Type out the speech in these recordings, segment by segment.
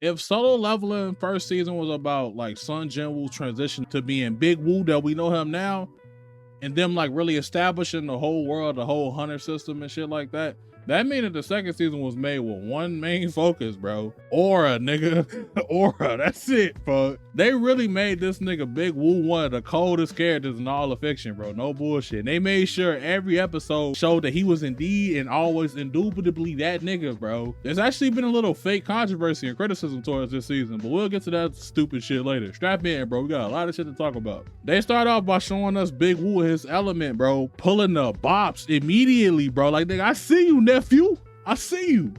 If Solo Leveling first season was about like Son Jinwoo's transition to being Big Woo that we know him now, and them like really establishing the whole world, the whole hunter system and shit like that. That mean that the second season was made with one main focus, bro. Aura, nigga. Aura, that's it, bro. They really made this nigga Big Woo one of the coldest characters in all of fiction, bro. No bullshit. They made sure every episode showed that he was indeed and always indubitably that nigga, bro. There's actually been a little fake controversy and criticism towards this season, but we'll get to that stupid shit later. Strap in, bro. We got a lot of shit to talk about. They start off by showing us Big Woo his element, bro, pulling the bops immediately, bro. Like, nigga, I see you, nephew. I see you.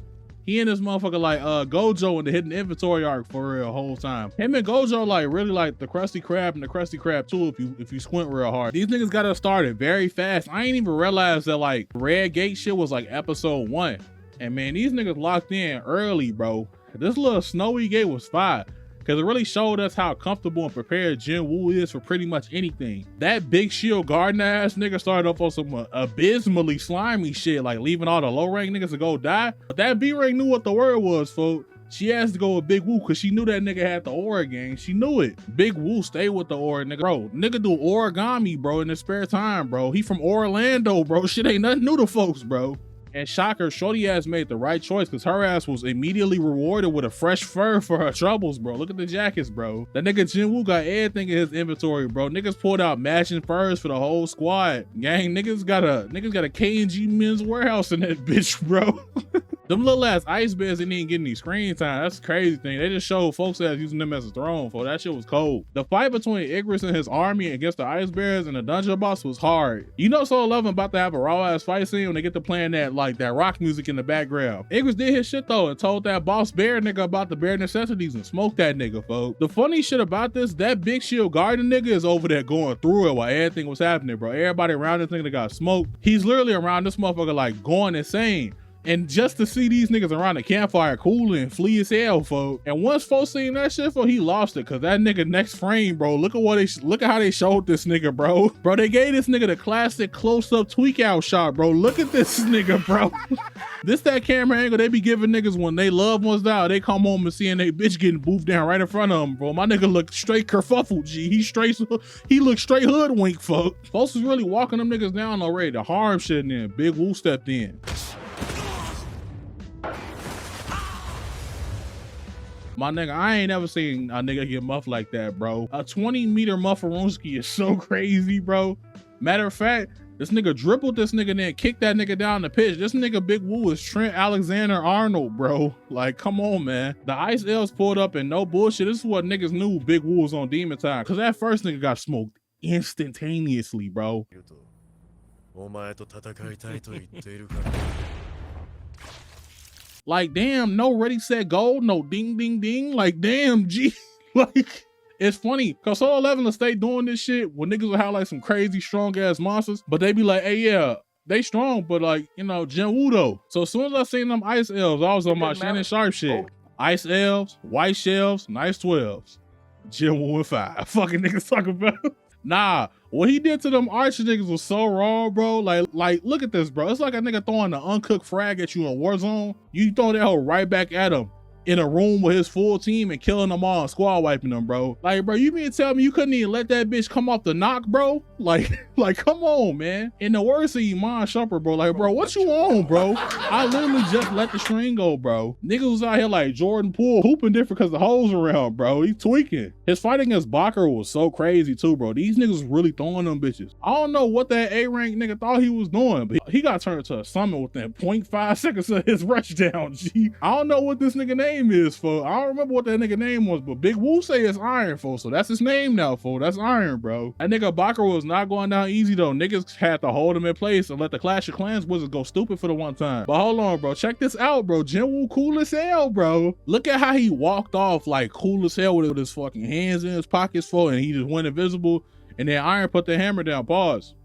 He and this motherfucker like Gojo in the hidden inventory arc for real whole time. Him and Gojo like really like the Krusty Krab and the Krusty Krab too if you squint real hard. These niggas got us started very fast. I ain't even realized that like Red Gate shit was like episode 1. And man, these niggas locked in early, bro. This little snowy gate was fire. Because it really showed us how comfortable and prepared Jin Woo is for pretty much anything. That big shield garden ass nigga started off on some abysmally slimy shit, like leaving all the low rank niggas to go die. But that B rank knew what the word was, folks. She asked to go with Big Woo because she knew that nigga had the aura game. She knew it. Big Woo stay with the aura, nigga. Bro, nigga do origami, bro, in his spare time, bro. He from Orlando, bro. Shit ain't nothing new to folks, bro. And shocker, shorty ass made the right choice because her ass was immediately rewarded with a fresh fur for her troubles, bro. Look at the jackets, bro. That nigga Jin Woo got everything in his inventory, bro. Niggas pulled out matching furs for the whole squad. Gang, niggas got a K&G men's warehouse in that bitch, bro. Them little ass ice bears didn't even get any screen time. That's the crazy thing. They just showed folks as using them as a throne, for that shit was cold. The fight between Icarus and his army against the ice bears and the dungeon boss was hard. You know Solo Leveling about to have a raw ass fight scene when they get to playing that like that rock music in the background. Icarus did his shit though and told that boss bear nigga about the bare necessities and smoked that nigga, folks. The funny shit about this, that big shield garden nigga is over there going through it while everything was happening, bro. Everybody around this nigga got smoked. He's literally around this motherfucker like going insane. And just to see these niggas around the campfire cooling and flee as hell, folks. And once folks seen that shit, folks, he lost it. Cause that nigga next frame, bro, look at how they showed this nigga, bro. Bro, they gave this nigga the classic close-up tweak out shot, bro. Look at this nigga, bro. This that camera angle they be giving niggas when they loved ones die. They come home and seeing they bitch getting boofed down right in front of them, bro. My nigga looked straight kerfuffled, G. He looked straight hoodwink, folks. Folks was really walking them niggas down already. The harm shit and then Big Woo stepped in. My nigga, I ain't never seen a nigga get muffed like that, bro. A 20-meter mufferoonski is so crazy, bro. Matter of fact, this nigga dribbled this nigga and then kicked that nigga down the pitch. This nigga Big Woo is Trent Alexander-Arnold, bro. Like, come on, man. The Ice Elves pulled up and no bullshit. This is what niggas knew Big Woo was on demon time. Cause that first nigga got smoked instantaneously, bro. Like, damn, no ready, set, go, no ding, ding, ding. Like, damn, G. Like, it's funny, cause Solo Leveling stay doing this shit when niggas will have like some crazy strong ass monsters, but they be like, hey, yeah, they strong, but like, you know, Jin Woo though. So as soon as I seen them Ice Elves, I was on my Shannon Sharp shit. Ice Elves, White Shelves, Nice 12s. Jin Woo and 5. Fucking niggas talking about. Nah, what he did to them Archer niggas was so wrong, bro. Like, look at this, bro. It's like a nigga throwing an uncooked frag at you in Warzone. You throw that hoe right back at him in a room with his full team and killing them all and squad wiping them, bro. Like, bro, you mean to tell me you couldn't even let that bitch come off the knock, bro? Like, come on, man. In the words of Iman Shumpert, bro, like, bro, what you on, bro? I literally just let the string go, bro. Niggas was out here like Jordan Poole hooping different because the hoes around, bro. He tweaking. His fight against Bakker was so crazy too, bro. These niggas really throwing them bitches. I don't know what that A-rank nigga thought he was doing, but he got turned to a summon within 0.5 seconds of his rush down, G. I don't know what this nigga name is, for. I don't remember what that nigga name was, but Big Woo say it's Iron, for. So that's his name now, for. That's Iron, bro. That nigga Bakker was not going down easy though. Niggas had to hold him in place and let the Clash of Clans wizards go stupid for the one time. But hold on, bro. Check this out, bro. Jin Woo cool as hell, bro. Look at how he walked off like cool as hell with his fucking hands in his pockets, for, and he just went invisible. And then Iron put the hammer down. Pause.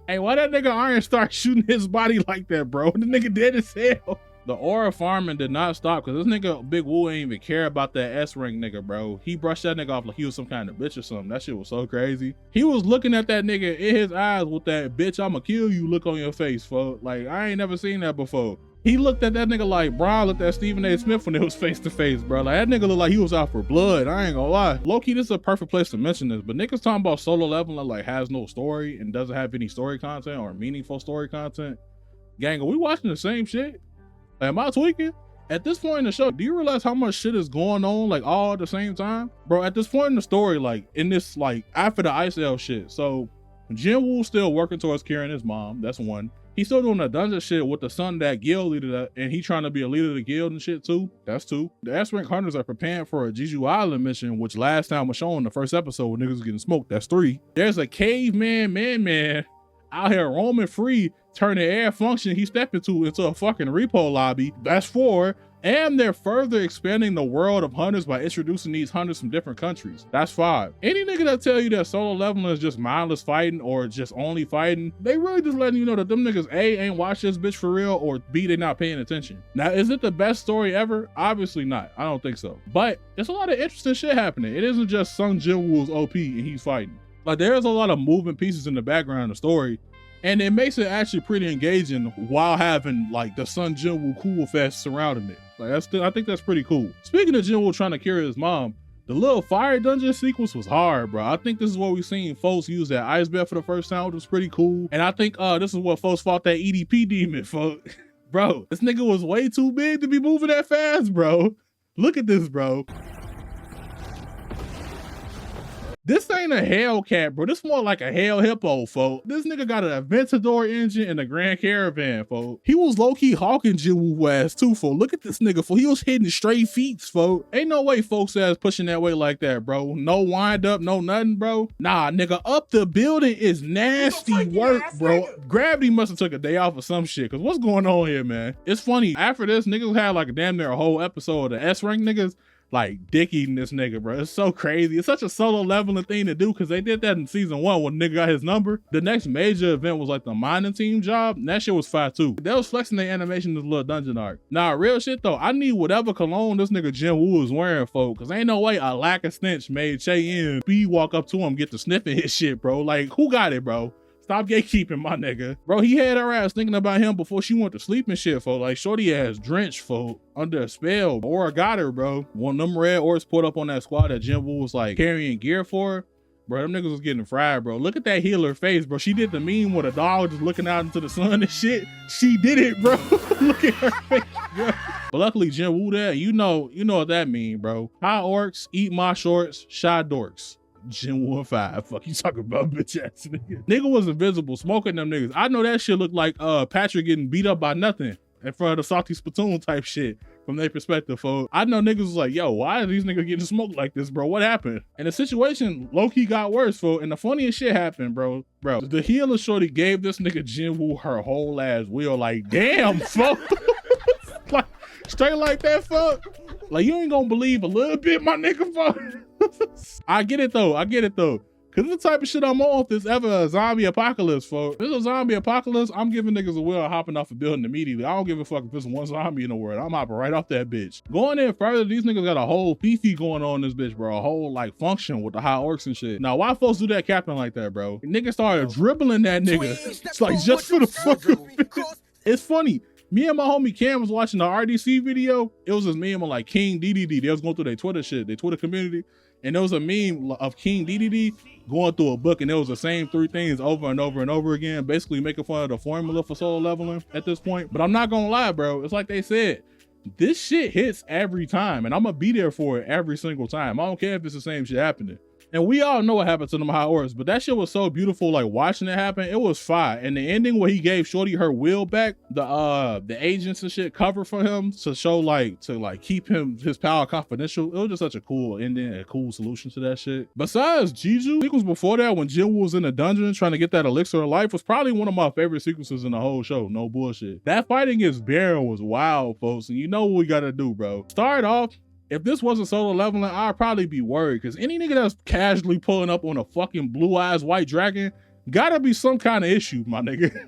Hey, why that nigga Iron start shooting his body like that, bro? The nigga dead as hell. The aura farming did not stop because this nigga Big Woo ain't even care about that S-rank nigga, bro. He brushed that nigga off like he was some kind of bitch or something. That shit was so crazy. He was looking at that nigga in his eyes with that bitch I'ma kill you look on your face, folks. Like, I ain't never seen that before. He looked at that nigga like Brian looked at Stephen A. Smith when it was face to face, bro. Like that nigga looked like he was out for blood. I ain't gonna lie. Low-key, this is a perfect place to mention this, but niggas talking about Solo Leveling like has no story and doesn't have any story content or meaningful story content. Gang, are we watching the same shit? Like, am I tweaking? At this point in the show, do you realize how much shit is going on like all at the same time? Bro, at this point in the story, like in this, like after the Ice Elves shit, so Jin Woo still working towards curing his mom. That's one. He's still doing the dungeon shit with the son that guild leader, and he trying to be a leader of the guild and shit too. That's two. The S-rank hunters are preparing for a Jeju Island mission, which last time was shown in the first episode when niggas was getting smoked. That's three. There's a caveman man out here roaming free, turning air function he stepped into a fucking repo lobby. That's four. And they're further expanding the world of hunters by introducing these hunters from different countries. That's five. Any nigga that tell you that Solo Leveling is just mindless fighting or just only fighting, they really just letting you know that them niggas A, ain't watch this bitch for real, or B, they not paying attention. Now, is it the best story ever? Obviously not. I don't think so. But it's a lot of interesting shit happening. It isn't just Sung Jinwoo's OP and he's fighting. Like there's a lot of moving pieces in the background of the story. And it makes it actually pretty engaging while having like the Sun Jinwoo cool fest surrounding it. Like I think that's pretty cool. Speaking of Jinwoo trying to cure his mom, the little fire dungeon sequence was hard, bro. I think this is what we've seen folks use that ice bed for the first time, which was pretty cool. And I think this is what folks fought that EDP demon, folks. Bro, this nigga was way too big to be moving that fast, bro. Look at this, bro. This ain't a Hellcat, bro. This more like a Hell Hippo, folks. This nigga got an Aventador engine and a Grand Caravan, folks. He was low-key hawking Jinwoo ass too, folks. Look at this nigga, folks. He was hitting straight feet, folks. Ain't no way folks ass pushing that way like that, bro. No wind up, no nothing, bro. Nah, nigga, up the building is nasty work, bro. Gravity must have took a day off or some shit, cause what's going on here, man? It's funny. After this, niggas had like damn near a whole episode of the S-rank niggas like dick eating this nigga, bro. It's so crazy. It's such a Solo Leveling thing to do because they did that in season 1 when nigga got his number. The next major event was like the mining team job, and that shit was fire too. They was flexing their animation in this little dungeon arc. Nah, real shit though, I need whatever cologne this nigga Jin Woo is wearing, folks, because ain't no way a lack of stench made Che-In speed walk up to him, get to sniffing his shit, bro. Like, who got it, bro? Stop gatekeeping, my nigga. Bro, he had her ass thinking about him before she went to sleep and shit, folks. Like, shorty ass drenched, folks, under a spell. Aura got her, bro. One of them red orbs put up on that squad that Jin Woo was like carrying gear for. Bro, them niggas was getting fried, bro. Look at that healer face, bro. She did the meme with a dog just looking out into the sun and shit. She did it, bro. Look at her face, bro. But luckily, Jin Woo there, you know what that mean, bro. High orcs, eat my shorts, shy dorks. Jinwoo 5. Fuck you talking about, bitch ass nigga. Nigga was invisible, smoking them niggas. I know that shit looked like Patrick getting beat up by nothing in front of the Salty Spittoon type shit from their perspective, folks. I know niggas was like, yo, why are these niggas getting smoked like this, bro? What happened? And the situation low-key got worse, folks. And the funniest shit happened, bro. The healer shorty gave this nigga Jinwoo her whole ass wheel. Like, damn, folks. Like, straight like that, fuck. Like, you ain't gonna believe a little bit, my nigga, fuck. I get it though. Cause it's the type of shit I'm on if there's ever a zombie apocalypse, folks. If there's a zombie apocalypse, I'm giving niggas a wheel hopping off a building immediately. I don't give a fuck if there's one zombie in the world. I'm hopping right off that bitch. Going in further, these niggas got a whole fifi going on in this bitch, bro. A whole like function with the high orcs and shit. Now, why folks do that capping like that, bro? Niggas started dribbling that nigga. It's like just for the fucking It's funny. Me and my homie Cam was watching the RDC video. It was this meme of like King DDD. They was going through their Twitter shit, their Twitter community. And there was a meme of King DDD going through a book, and it was the same 3 things over and over and over again, basically making fun of the formula for Solo Leveling at this point. But I'm not gonna lie, bro. It's like they said, this shit hits every time, and I'm gonna be there for it every single time. I don't care if it's the same shit happening. And we all know what happened to them high orcs, but that shit was so beautiful, like watching it happen. It was fire. And the ending where he gave Shorty her will back, the agents and shit cover for him to show to keep his power confidential. It was just such a cool ending, a cool solution to that shit. Besides Jeju, sequence before that when Jinwoo was in the dungeon trying to get that elixir of life was probably one of my favorite sequences in the whole show. No bullshit. That fight against Baron was wild, folks. And you know what we gotta do, bro. Start off. If this wasn't Solo Leveling, I'd probably be worried, because any nigga that's casually pulling up on a fucking blue eyes white dragon gotta be some kind of issue, my nigga.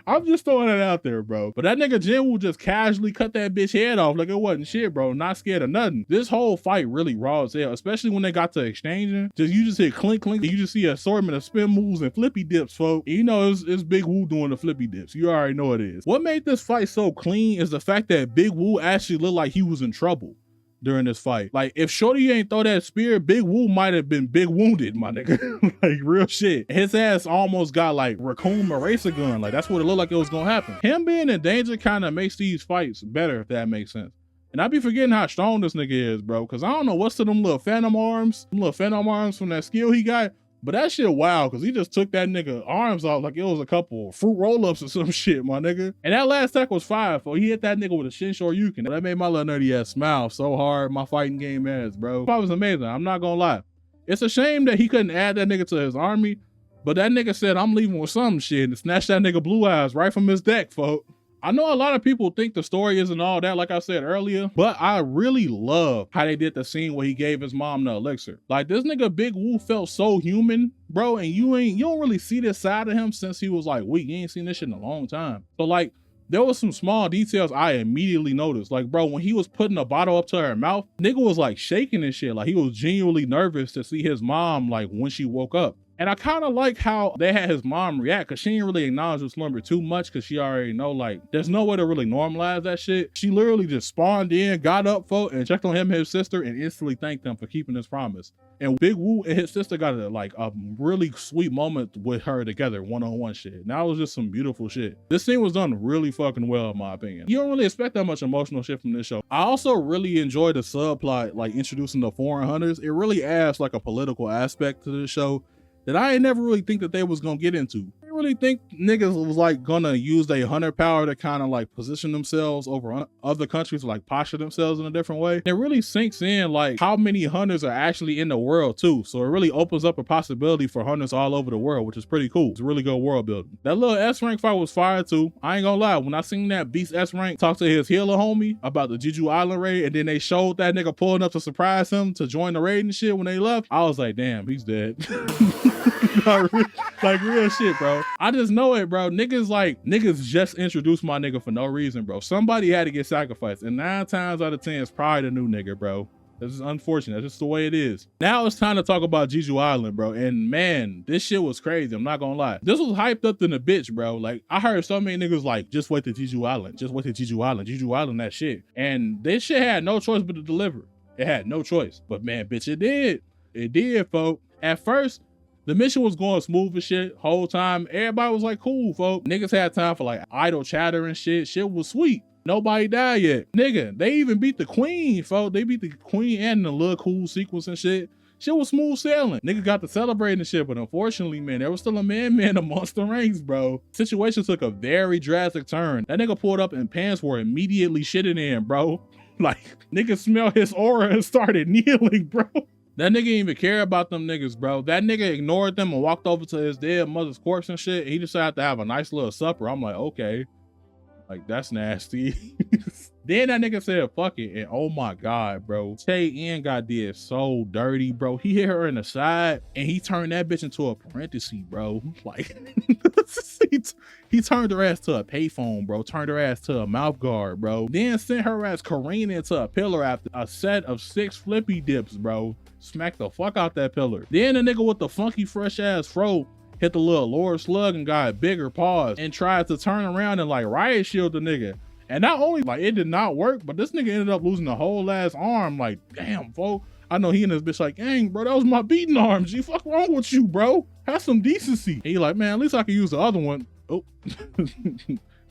I'm just throwing it out there, bro. But that nigga Jinwoo just casually cut that bitch head off like it wasn't shit, bro. Not scared of nothing. This whole fight really raw as hell, especially when they got to exchanging. You just hear clink, clink. You just see an assortment of spin moves and flippy dips, folks. You know it's Big Woo doing the flippy dips. You already know it is. What made this fight so clean is the fact that Big Woo actually looked like he was in trouble during this fight. Like, if Shorty ain't throw that spear, Big Woo might have been big wounded, my nigga. Like, real shit. His ass almost got like raccoon eraser gun. Like, that's what it looked like it was gonna happen. Him being in danger kind of makes these fights better, if that makes sense. And I be forgetting how strong this nigga is, bro, because I don't know what's to them little phantom arms from that skill he got. But that shit wild, because he just took that nigga arms off like it was a couple fruit roll-ups or some shit, my nigga. And that last attack was fire, for he hit that nigga with a shin shoryuken. That made my little nerdy ass smile so hard, my fighting game ass, bro. That was amazing, I'm not gonna lie. It's a shame that he couldn't add that nigga to his army, but that nigga said, I'm leaving with some shit, and snatched that nigga Blue Eyes right from his deck, folks. I know a lot of people think the story isn't all that, like I said earlier, but I really love how they did the scene where he gave his mom the elixir. Like, this nigga Big Woo felt so human, bro, and you don't really see this side of him since he was like weak. You ain't seen this shit in a long time. So like, there was some small details I immediately noticed. Like, bro, when he was putting the bottle up to her mouth, nigga was like shaking and shit. Like, he was genuinely nervous to see his mom, like, when she woke up. And I kind of like how they had his mom react, because she didn't really acknowledge the slumber too much, because she already know, like, there's no way to really normalize that shit. She literally just spawned in, got up, folk, and checked on him and his sister, and instantly thanked them for keeping his promise. And Big Woo and his sister got a really sweet moment with her together, one-on-one shit. And that was just some beautiful shit. This scene was done really fucking well, in my opinion. You don't really expect that much emotional shit from this show. I also really enjoyed the subplot, like introducing the foreign hunters. It really adds like a political aspect to the show that I ain't never really think that they was gonna get into. I didn't really think niggas was like gonna use their hunter power to kind of like position themselves over other countries, like posture themselves in a different way. It really sinks in like how many hunters are actually in the world too. So it really opens up a possibility for hunters all over the world, which is pretty cool. It's really good world building. That little S rank fight was fire too. I ain't gonna lie, when I seen that Beast S rank talk to his healer homie about the Jeju Island raid, and then they showed that nigga pulling up to surprise him to join the raid and shit when they left, I was like, damn, he's dead. Like, real shit, bro. I just know it, bro. Niggas just introduced my nigga for no reason, bro. Somebody had to get sacrificed, and 9 times out of 10 it's probably the new nigga, bro. This is unfortunate. That's just the way it is. Now it's time to talk about Jeju Island, bro. And man, this shit was crazy. I'm not gonna lie. This was hyped up than a bitch, bro. Like, I heard so many niggas like, just wait to Jeju Island. Just wait to Jeju Island. Jeju Island, that shit. And this shit had no choice but to deliver. It had no choice. But man, bitch, it did. It did, folks. At first, the mission was going smooth as shit whole time. Everybody was like, cool, folks. Niggas had time for like idle chatter and shit. Shit was sweet. Nobody died yet. Nigga, they even beat the queen, folks. They beat the queen and the little cool sequence and shit. Shit was smooth sailing. Nigga got to celebrate and shit, but unfortunately, man, there was still a man amongst the ranks, bro. Situation took a very drastic turn. That nigga pulled up and pants were immediately shitting in, bro. Like, nigga smelled his aura and started kneeling, bro. That nigga didn't even care about them niggas, bro. That nigga ignored them and walked over to his dead mother's corpse and shit. He decided to have a nice little supper. I'm like, okay. Like, that's nasty. Then that nigga said, fuck it. And oh my God, bro. Tay-In got did so dirty, bro. He hit her in the side and he turned that bitch into a parenthesis, bro. Like, he turned her ass to a payphone, bro. Turned her ass to a mouth guard, bro. Then sent her ass careening into a pillar after a set of 6 flippy dips, bro. Smacked the fuck out that pillar. Then the nigga with the funky fresh ass fro hit the little Lord Slug and got bigger paws and tried to turn around and like riot shield the nigga. And not only like it did not work, but this nigga ended up losing the whole ass arm. Like, damn, folks. I know he and this bitch like, dang, bro, that was my beating arm. G, fuck wrong with you, bro? Have some decency. And he like, man, at least I can use the other one. Oh,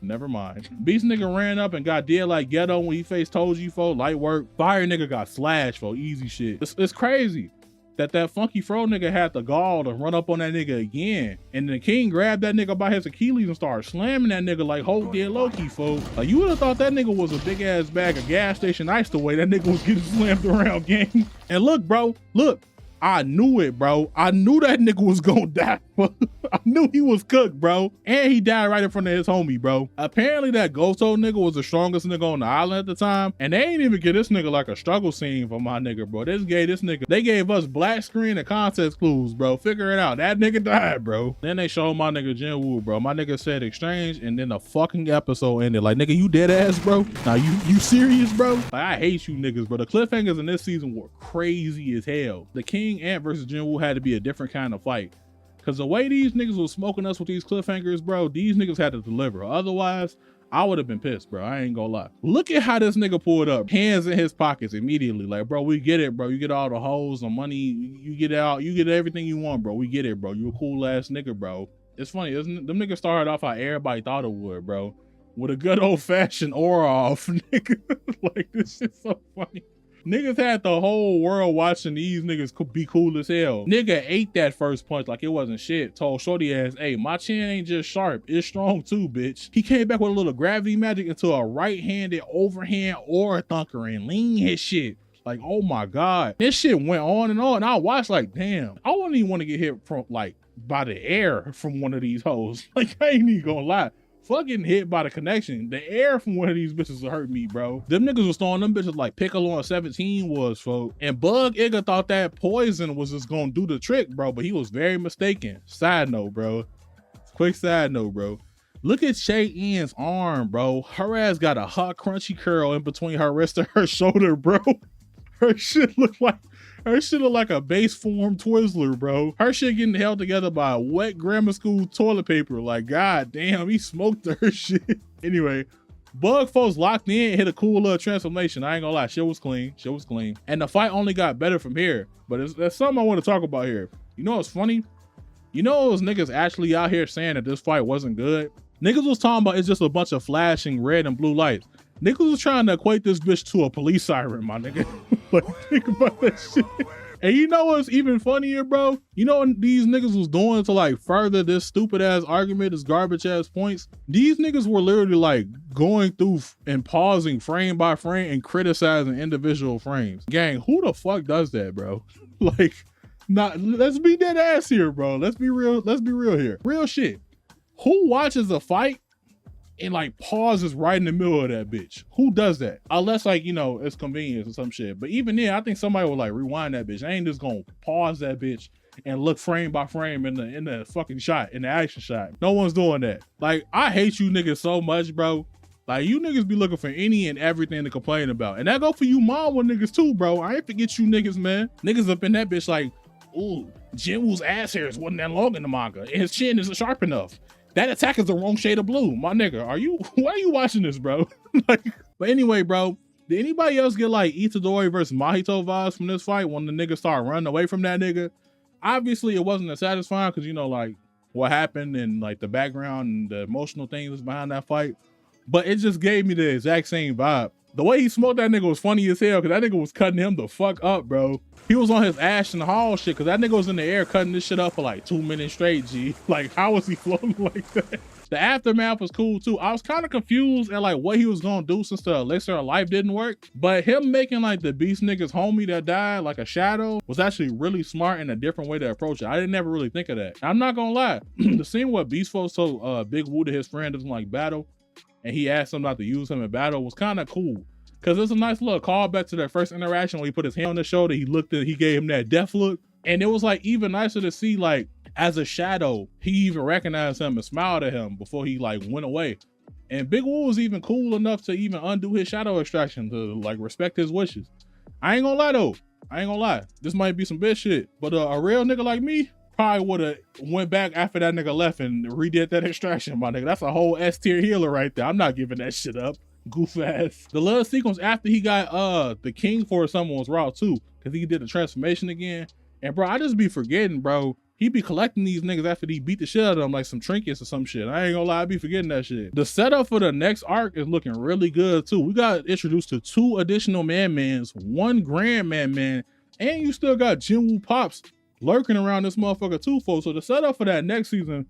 never mind. Beast nigga ran up and got dead like ghetto when he faced Toji, fo. Light work. Fire nigga got slashed, for easy shit. It's crazy that funky fro nigga had the gall to run up on that nigga again. And the king grabbed that nigga by his Achilles and started slamming that nigga like Hulk did Loki, folks. Like, you would have thought that nigga was a big ass bag of gas station ice the way that nigga was getting slammed around, gang. And look, bro, look. I knew it, bro. I knew that nigga was gonna die. I knew he was cooked, bro. And he died right in front of his homie, bro. Apparently that Goto nigga was the strongest nigga on the island at the time. And they ain't even give this nigga like a struggle scene for my nigga, bro. They gave us black screen and context clues, bro. Figure it out. That nigga died, bro. Then they showed my nigga Jin Woo, bro. My nigga said exchange, and then the fucking episode ended. Like, nigga, you dead ass, bro? Now you serious, bro? Like, I hate you niggas, bro. The cliffhangers in this season were crazy as hell. The King Ant versus Jin Woo had to be a different kind of fight. Cause the way these niggas was smoking us with these cliffhangers, bro, these niggas had to deliver. Otherwise, I would have been pissed, bro. I ain't gonna lie. Look at how this nigga pulled up. Hands in his pockets immediately. Like, bro, we get it, bro. You get all the hoes, the money, you get everything you want, bro. We get it, bro. You a cool ass nigga, bro. It's funny, isn't it? Them niggas started off how everybody thought it would, bro. With a good old fashioned aura off, nigga. Like, this shit's so funny. Niggas had the whole world watching these niggas could be cool as hell. Nigga ate that first punch like it wasn't shit. Told shorty ass, hey, my chin ain't just sharp, it's strong too, bitch. He came back with a little gravity magic into a right-handed overhand aura thunker and lean his shit. Like, oh my God. This shit went on and on. And I watched like, damn, I wouldn't even want to get hit from like by the air from one of these hoes. Like, I ain't even gonna lie. Fucking hit by the connection. The air from one of these bitches will hurt me, bro. Them niggas was throwing them bitches like Piccolo on 17 was, folks. And Bug Igga thought that poison was just gonna do the trick, bro, but he was very mistaken. Side note, bro. Quick side note, bro. Look at Che Ann's arm, bro. Her ass got a hot crunchy curl in between her wrist and her shoulder, bro. Her shit look like a base form Twizzler, bro. Her shit getting held together by a wet grammar school toilet paper. Like, God damn, he smoked her shit. Anyway, Bug folks locked in and hit a cool little transformation. I ain't gonna lie, shit was clean. And the fight only got better from here. But there's something I want to talk about here. You know what's funny? You know those niggas actually out here saying that this fight wasn't good? Niggas was talking about it's just a bunch of flashing red and blue lights. Niggas was trying to equate this bitch to a police siren, my nigga. Like, think about that shit. And you know what's even funnier, bro? You know what these niggas was doing to like further this stupid ass argument, this garbage ass points? These niggas were literally like going through and pausing frame by frame and criticizing individual frames. Gang, who the fuck does that, bro? Like, let's be dead ass here, bro. Let's be real here. Real shit. Who watches a fight and like pauses right in the middle of that bitch? Who does that? Unless like, you know, it's convenience or some shit. But even then, I think somebody will like rewind that bitch. I ain't just gonna pause that bitch and look frame by frame in the fucking shot, in the action shot. No one's doing that. Like, I hate you niggas so much, bro. Like, you niggas be looking for any and everything to complain about. And that go for you Manhwa niggas too, bro. I ain't forget you niggas, man. Niggas up in that bitch like, ooh, Jinwoo's ass hairs wasn't that long in the manga, and his chin isn't sharp enough. That attack is the wrong shade of blue. My nigga, why are you watching this, bro? Like, but anyway, bro, did anybody else get like Itadori versus Mahito vibes from this fight when the nigga started running away from that nigga? Obviously, it wasn't as satisfying because, you know, like what happened and like the background and the emotional things behind that fight. But it just gave me the exact same vibe. The way he smoked that nigga was funny as hell because that nigga was cutting him the fuck up, bro. He was on his Ashton Hall shit because that nigga was in the air cutting this shit up for like 2 minutes straight, G. Like, how was he floating like that? The aftermath was cool too. I was kind of confused at like what he was gonna do since the elixir of life didn't work. But him making like the beast nigga's homie that died like a shadow was actually really smart and a different way to approach it. I didn't never really think of that. I'm not gonna lie. The scene where Beast folks told Big Woo that his friend doesn't like battle and he asked him not to use him in battle was kind of cool. Cause it's a nice little callback to their first interaction when he put his hand on his shoulder, he gave him that death look. And it was like even nicer to see like as a shadow, he even recognized him and smiled at him before he like went away. And Big Woo was even cool enough to even undo his shadow extraction to like respect his wishes. I ain't gonna lie though. This might be some bitch shit, but a real nigga like me probably would have went back after that nigga left and redid that extraction, my nigga. That's a whole S tier healer right there. I'm not giving that shit up. Goof ass. The little sequence after he got the king for someone was raw too, because he did the transformation again. And bro, I just be forgetting, bro. He be collecting these niggas after he beat the shit out of them like some trinkets or some shit. I ain't gonna lie, I be forgetting that shit. The setup for the next arc is looking really good too. We got introduced to 2 additional man-mans, 1 grand man-man, and you still got Jinwoo Pops lurking around this motherfucker too, folks. So the setup for that next season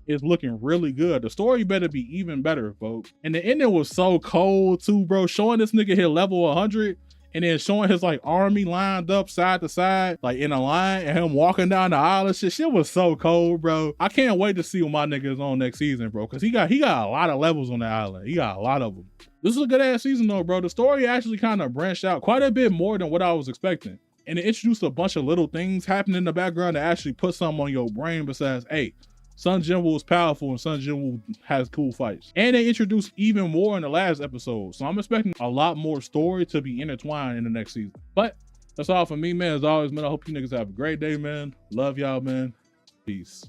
is looking really good. The story better be even better, folks. And the ending was so cold too, bro. Showing this nigga hit level 100 and then showing his like army lined up side to side, like in a line, and him walking down the aisle and shit. Shit was so cold, bro. I can't wait to see what my nigga is on next season, bro, because he got a lot of levels on the island. He got a lot of them. This is a good ass season though, bro. The story actually kind of branched out quite a bit more than what I was expecting. And it introduced a bunch of little things happening in the background to actually put something on your brain besides, hey, Son Jinwoo is powerful and Son Jinwoo has cool fights. And they introduced even more in the last episode. So I'm expecting a lot more story to be intertwined in the next season. But that's all for me, man. As always, man, I hope you niggas have a great day, man. Love y'all, man. Peace.